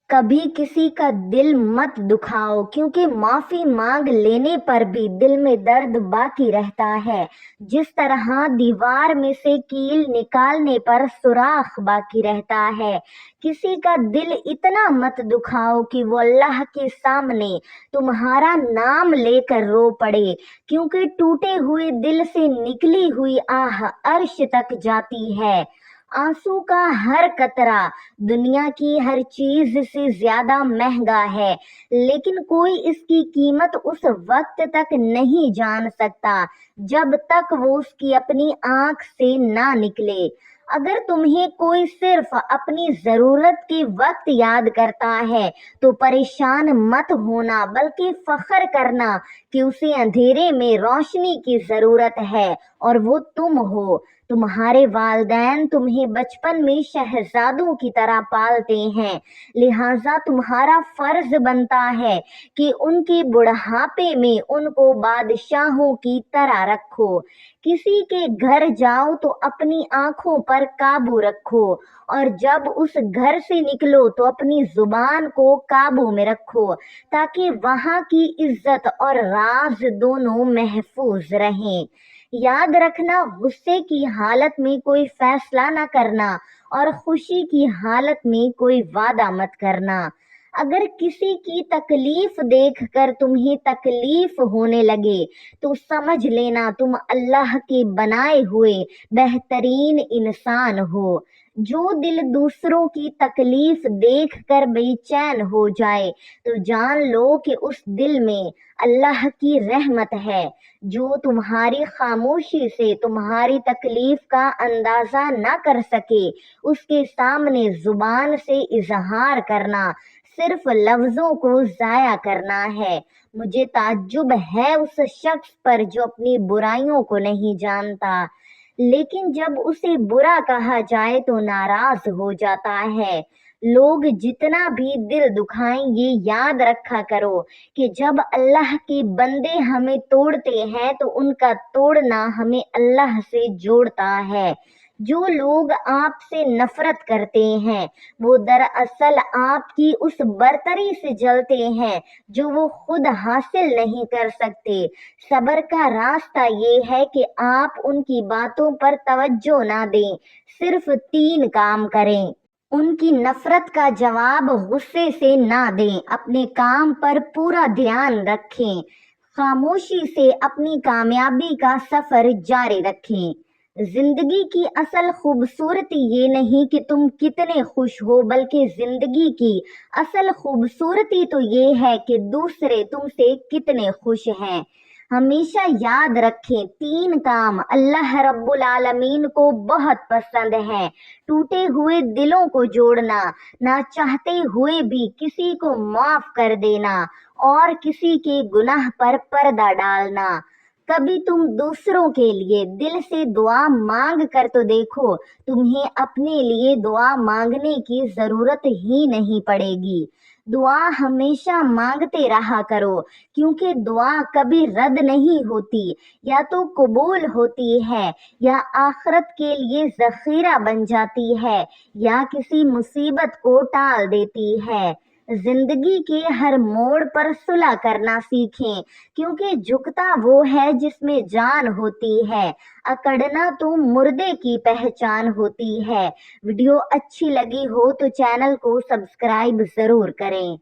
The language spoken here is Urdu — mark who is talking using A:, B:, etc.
A: کبھی کسی کا دل مت دکھاؤ، کیونکہ معافی مانگ لینے پر بھی دل میں درد باقی رہتا ہے۔ جس طرح دیوار میں سے کیل نکالنے پر سوراخ باقی رہتا ہے، کسی کا دل اتنا مت دکھاؤ کہ وہ اللہ کے سامنے تمہارا نام لے کر رو پڑے، کیونکہ ٹوٹے ہوئے دل سے نکلی ہوئی آہ عرش تک جاتی ہے۔ آنسو کا ہر قطرہ دنیا کی ہر چیز سے زیادہ مہنگا ہے، لیکن کوئی اس کی قیمت اس وقت تک نہیں جان سکتا جب تک وہ اس کی اپنی آنکھ سے نہ نکلے۔ اگر تمہیں کوئی صرف اپنی ضرورت کے وقت یاد کرتا ہے تو پریشان مت ہونا، بلکہ فخر کرنا کہ اسے اندھیرے میں روشنی کی ضرورت ہے اور وہ تم ہو۔ تمہارے والدین تمہیں بچپن میں شہزادوں کی طرح پالتے ہیں، لہٰذا تمہارا فرض بنتا ہے کہ ان کے بڑھاپے میں ان کو بادشاہوں کی طرح رکھو۔ کسی کے گھر جاؤ تو اپنی آنکھوں پر قابو رکھو، اور جب اس گھر سے نکلو تو اپنی زبان کو قابو میں رکھو، تاکہ وہاں کی عزت اور راز دونوں محفوظ رہیں۔ یاد رکھنا، غصے کی حالت میں کوئی فیصلہ نہ کرنا اور خوشی کی حالت میں کوئی وعدہ مت کرنا۔ اگر کسی کی تکلیف دیکھ کر تمہیں تکلیف ہونے لگے تو سمجھ لینا تم اللہ کے بنائے ہوئے بہترین انسان ہو۔ جو دل دوسروں کی تکلیف دیکھ کر بے چین ہو جائے تو جان لو کہ اس دل میں اللہ کی رحمت ہے۔ جو تمہاری خاموشی سے تمہاری تکلیف کا اندازہ نہ کر سکے، اس کے سامنے زبان سے اظہار کرنا صرف لفظوں کو ضائع کرنا ہے۔ مجھے تعجب ہے اس شخص پر جو اپنی برائیوں کو نہیں جانتا، لیکن جب اسے برا کہا جائے تو ناراض ہو جاتا ہے۔ لوگ جتنا بھی دل دکھائیں، یہ یاد رکھا کرو کہ جب اللہ کے بندے ہمیں توڑتے ہیں تو ان کا توڑنا ہمیں اللہ سے جوڑتا ہے۔ جو لوگ آپ سے نفرت کرتے ہیں وہ دراصل آپ کی اس برتری سے جلتے ہیں جو وہ خود حاصل نہیں کر سکتے۔ صبر کا راستہ یہ ہے کہ آپ ان کی باتوں پر توجہ نہ دیں، صرف 3 کام کریں۔ ان کی نفرت کا جواب غصے سے نہ دیں، اپنے کام پر پورا دھیان رکھیں، خاموشی سے اپنی کامیابی کا سفر جاری رکھیں۔ زندگی کی اصل خوبصورتی یہ نہیں کہ تم کتنے خوش ہو، بلکہ زندگی کی اصل خوبصورتی تو یہ ہے کہ دوسرے تم سے کتنے خوش ہیں۔ ہمیشہ یاد رکھیں، 3 کام اللہ رب العالمین کو بہت پسند ہیں: ٹوٹے ہوئے دلوں کو جوڑنا، نہ چاہتے ہوئے بھی کسی کو معاف کر دینا، اور کسی کے گناہ پر پردہ ڈالنا۔ کبھی تم دوسروں کے لیے دل سے دعا مانگ کر تو دیکھو، تمہیں اپنے لیے دعا مانگنے کی ضرورت ہی نہیں پڑے گی۔ دعا ہمیشہ مانگتے رہا کرو، کیونکہ دعا کبھی رد نہیں ہوتی، یا تو قبول ہوتی ہے، یا آخرت کے لیے ذخیرہ بن جاتی ہے، یا کسی مصیبت کو ٹال دیتی ہے۔ زندگی کے ہر موڑ پر صلح کرنا سیکھیں، کیونکہ جھکتا وہ ہے جس میں جان ہوتی ہے، اکڑنا تو مردے کی پہچان ہوتی ہے۔ ویڈیو اچھی لگی ہو تو چینل کو سبسکرائب ضرور کریں۔